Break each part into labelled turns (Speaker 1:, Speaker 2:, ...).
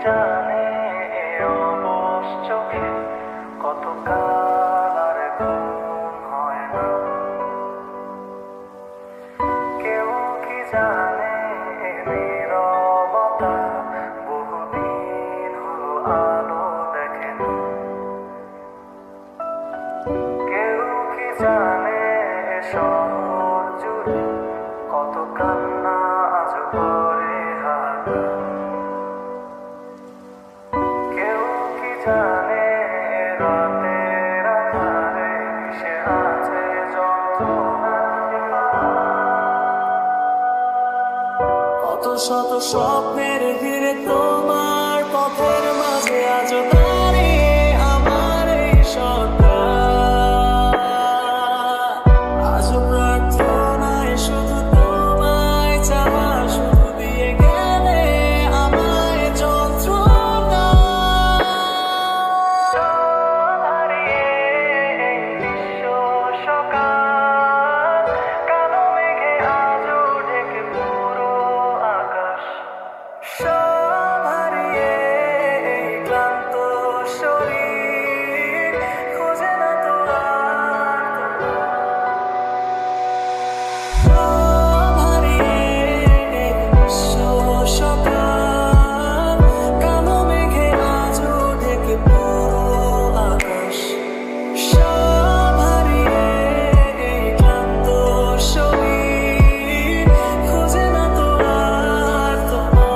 Speaker 1: জানে এ অবশ চোখে কত কাল আর ঘুম হয় না। কেউ কি জানে এ নীরবতা বহুদিন হলো আলো দেখে না। কেউ কি জানে এ শহর জুড়ে কত কান্না আজ পরে হারা। কেউ কি জানে রাতের আধারে মিশে আছে যন্ত্রণা। কত শত স্বপ্নের ভিড়ে তোমার পথের মাঝে আজ দাঁড়িয়ে আমার এই সন্তান। আজ প্রার্থনায় শুধু তোমায় চাওয়া, শুধু দিয়ে গেলে আমায় যন্ত্রণা। হারিয়ে এই নিঃস্ব সকাল, কালো মেঘে আজও ঢেকে পুরো আকাশ। সব হারিয়ে এই ক্লান্ত শরীর খোঁজে না তো আর সব হারিয়ে এই নিঃস্ব সকাল, কালো মেঘে আজও ঢেকে পুরো আকাশ। সব হারিয়ে এই ক্লান্ত শরীর খোঁজে না তো আর তোমায়।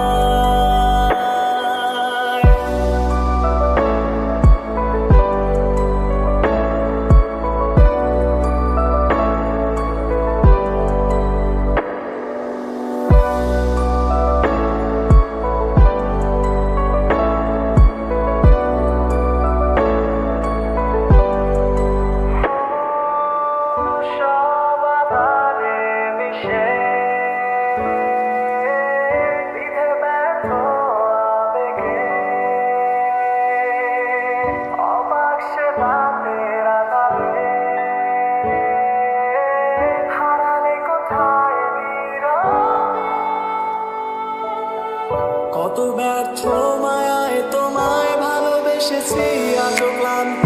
Speaker 1: সব আধারে মিশে বিধে ব্যর্থ আবেগে অবাক সে রাতের আধারে হারালে কোথায় নীরবে। কত ব্যর্থ মায়ায় তোমায় ভালোবেসেছি, আজও ক্লান্ত